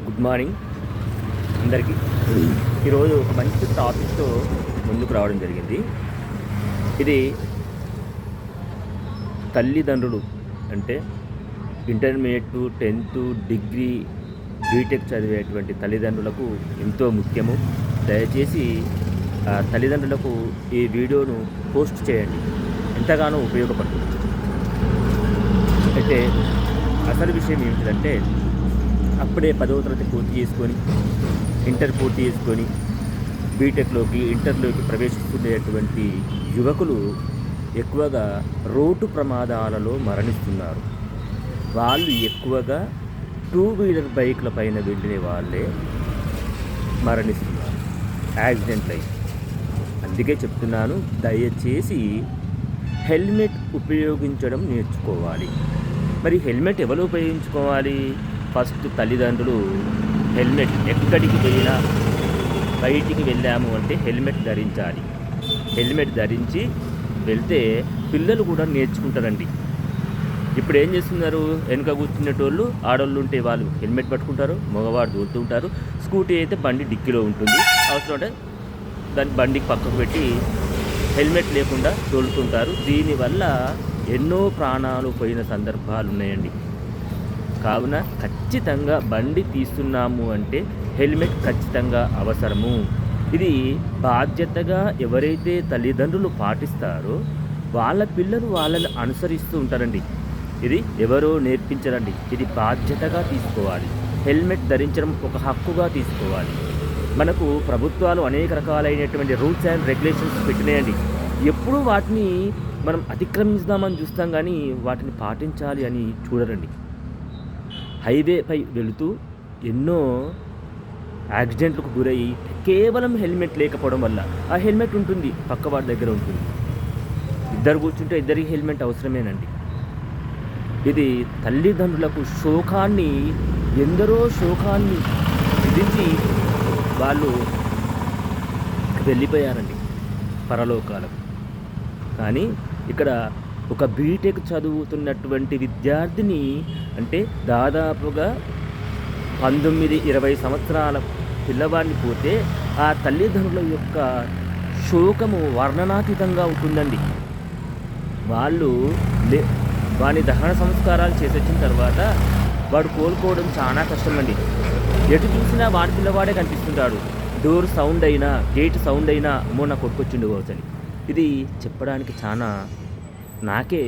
Good morning అందరికీ. ఈరోజు ఒక మంచి టాపిక్తో ముందుకు రావడం జరిగింది. ఇది తల్లిదండ్రులు అంటే ఇంటర్మీడియట్, 10th, డిగ్రీ, బీటెక్ చదివేటువంటి తల్లిదండ్రులకు ఎంతో ముఖ్యము. దయచేసి తల్లిదండ్రులకు ఈ వీడియోను పోస్ట్ చేయండి, ఎంతగానో ఉపయోగపడుతుంది. అయితే అసలు విషయం ఏమిటంటే, అప్పుడే 10వ తరగతి పూర్తి చేసుకొని, ఇంటర్ పూర్తి చేసుకొని ఇంటర్లోకి ప్రవేశిస్తున్నటువంటి యువకులు ఎక్కువగా రోడ్డు ప్రమాదాలలో మరణిస్తున్నారు. వాళ్ళు ఎక్కువగా 2 వీలర్ బైక్ల పైన వెళ్ళిన వాళ్ళే మరణిస్తున్నారు, యాక్సిడెంట్ అయ్యి. అందుకే చెప్తున్నాను, దయచేసి హెల్మెట్ ఉపయోగించడం నేర్చుకోవాలి. మరి హెల్మెట్ ఎవరు ఉపయోగించుకోవాలి? ఫస్ట్ తల్లిదండ్రులు హెల్మెట్, ఎక్కడికి పోయినా బయటికి వెళ్ళాము అంటే హెల్మెట్ ధరించాలి. హెల్మెట్ ధరించి వెళ్తే పిల్లలు కూడా నేర్చుకుంటారండి. ఇప్పుడు ఏం చేస్తున్నారు, వెనుక కూర్చునేటోళ్ళు ఆడవాళ్ళు ఉంటే వాళ్ళు హెల్మెట్ పట్టుకుంటారు, మగవాడు దూరుతూ ఉంటారు. స్కూటీ అయితే బండి డిక్కీలో ఉంటుంది, అవసరం అంటే దాన్ని బండికి పక్కకు పెట్టి హెల్మెట్ లేకుండా తోలుతుంటారు. దీనివల్ల ఎన్నో ప్రాణాలు పోయిన సందర్భాలు ఉన్నాయండి. కావున ఖచ్చితంగా బండి తీస్తున్నాము అంటే హెల్మెట్ ఖచ్చితంగా అవసరము. ఇది బాధ్యతగా ఎవరైతే తల్లిదండ్రులు పాటిస్తారో వాళ్ళ పిల్లలు వాళ్ళని అనుసరిస్తూ ఉంటారండి. ఇది ఎవరో నేర్పించరండి, ఇది బాధ్యతగా తీసుకోవాలి. హెల్మెట్ ధరించడం ఒక హక్కుగా తీసుకోవాలి. మనకు ప్రభుత్వాలు అనేక రకాలైనటువంటి రూల్స్ అండ్ రెగ్యులేషన్స్ పెట్టినాయండి. ఎప్పుడూ వాటిని మనం అతిక్రమించుదామని చూస్తాం, కానీ వాటిని పాటించాలి అని చూడరండి. హైవేపై వెళుతూ ఎన్నో యాక్సిడెంట్లకు గురయ్యి కేవలం హెల్మెట్ లేకపోవడం వల్ల, ఆ హెల్మెట్ ఉంటుంది పక్కవాడి దగ్గర ఉంటుంది, ఇద్దరు కూర్చుంటే ఇద్దరికి హెల్మెట్ అవసరమేనండి. ఇది తల్లిదండ్రులకు ఎందరో శోకాన్ని విధించి వాళ్ళు వెళ్ళిపోయారండి పరలోకాలకు. కానీ ఇక్కడ ఒక బీటెక్ చదువుతున్నటువంటి విద్యార్థిని, అంటే దాదాపుగా 19-20 సంవత్సరాల పిల్లవాడిని పోతే ఆ తల్లిదండ్రుల యొక్క శోకము వర్ణనాతీతంగా ఉంటుందండి. వాళ్ళు వాని దహన సంస్కారాలు చేసి వచ్చిన తర్వాత వాడు కోలుకోవడం చాలా కష్టమండి. ఎటు చూసినా వాడి పిల్లవాడే కనిపిస్తుంటాడు. డోర్ సౌండ్ అయినా, గేట్ సౌండ్ అయినా అమ్మో నా కొట్టుకొచ్చిండు కావచ్చని. ఇది చెప్పడానికి చాలా నాకే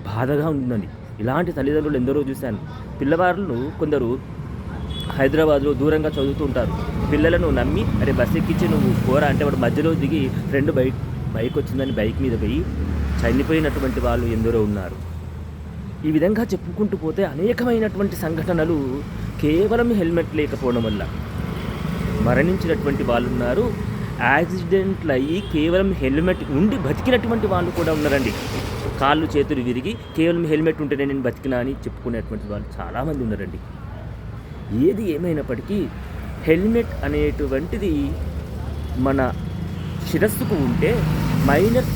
బాధగా ఉంటుందండి. ఇలాంటి తల్లిదండ్రులు ఎందరో చూశాను. పిల్లవాళ్ళు కొందరు హైదరాబాద్లో దూరంగా చదువుతూ ఉంటారు. పిల్లలను నమ్మి అరే బస్ ఎక్కించి నువ్వు పోరా అంటే వాడు మధ్యలో దిగి ఫ్రెండ్ బైక్ వచ్చిందని బైక్ మీద పోయి చనిపోయినటువంటి వాళ్ళు ఎందరో ఉన్నారు. ఈ విధంగా చెప్పుకుంటూ పోతే అనేకమైనటువంటి సంఘటనలు కేవలం హెల్మెట్ లేకపోవడం వల్ల మరణించినటువంటి వాళ్ళు ఉన్నారు. యాక్సిడెంట్లు అయ్యి కేవలం హెల్మెట్ ఉండి బతికినటువంటి వాళ్ళు కూడా ఉన్నారండి. కాళ్ళు చేతులు విరిగి కేవలం హెల్మెట్ ఉంటేనే నేను బతికినా అని చెప్పుకునేటువంటి వాళ్ళు చాలామంది ఉన్నారండి. ఏది ఏమైనప్పటికీ హెల్మెట్ అనేటువంటిది మన శిరస్సుకు ఉంటే మైనర్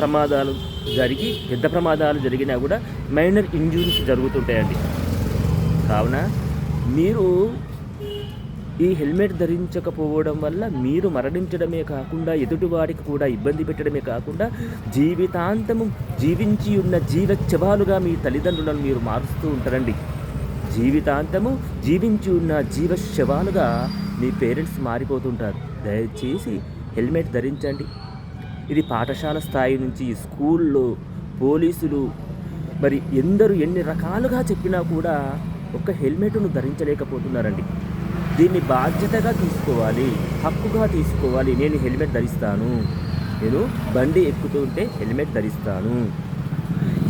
ప్రమాదాలు జరిగి పెద్ద ప్రమాదాలు జరిగినా కూడా మైనర్ ఇంజురీస్ జరుగుతుంటాయండి. కావున మీరు ఈ హెల్మెట్ ధరించకపోవడం వల్ల మీరు మరణించడమే కాకుండా ఎదుటివాడికి కూడా ఇబ్బంది పెట్టడమే కాకుండా జీవితాంతము జీవించి ఉన్న జీవచ్చవాలుగా మీ తల్లిదండ్రులను మీరు మారుస్తూ ఉంటారండి. జీవితాంతము జీవించి ఉన్న జీవశవాలుగా మీ పేరెంట్స్ మారిపోతుంటారు. దయచేసి హెల్మెట్ ధరించండి. ఇది పాఠశాల స్థాయి నుంచి స్కూల్లో పోలీసులు మరి ఎన్ని రకాలుగా చెప్పినా కూడా ఒక్క హెల్మెట్ను ధరించలేకపోతున్నారండి. దీన్ని బాధ్యతగా తీసుకోవాలి, హక్కుగా తీసుకోవాలి. నేను హెల్మెట్ ధరిస్తాను, నేను బండి ఎక్కుతుంటే హెల్మెట్ ధరిస్తాను.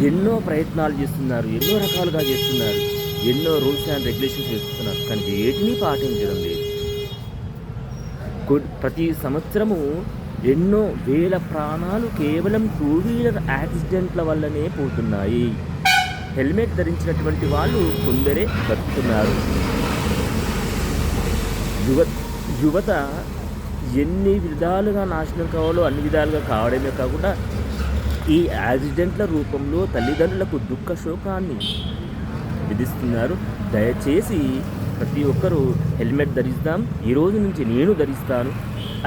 ఎన్నో ప్రయత్నాలు చేస్తున్నారు, ఎన్నో రకాలుగా చేస్తున్నారు, ఎన్నో రూల్స్ అండ్ రెగ్యులేషన్స్ చేస్తున్నారు, కానీ వేటిని పాటించడం లేదు. ప్రతి సంవత్సరము ఎన్నో వేల ప్రాణాలు కేవలం 2 వీలర్ యాక్సిడెంట్ల వల్లనే పోతున్నాయి. హెల్మెట్ ధరించినటువంటి వాళ్ళు కొందరే బతుకుతున్నారు. యువత ఎన్ని విధాలుగా నాశనం కావాలో అన్ని విధాలుగా కావడమే కాకుండా ఈ యాక్సిడెంట్ల రూపంలో తల్లిదండ్రులకు దుఃఖ శోకాన్ని విధిస్తున్నారు. దయచేసి ప్రతి ఒక్కరూ హెల్మెట్ ధరిస్తాం, ఈ రోజు నుంచి నేను ధరిస్తాను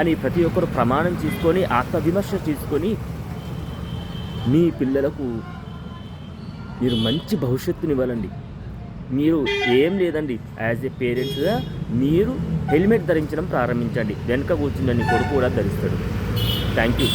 అని ప్రతి ఒక్కరు ప్రమాణం చేసుకొని ఆత్మవిమర్శ చేసుకొని మీ పిల్లలకు మీరు మంచి భవిష్యత్తునివ్వాలండి. మీరు ఏం లేదండి, యాజ్ ఏ పేరెంట్స్గా మీరు హెల్మెట్ ధరించడం ప్రారంభించండి. వెనక కూర్చున్న నీ కొడుకు కూడా ధరిస్తాడు. Thank you.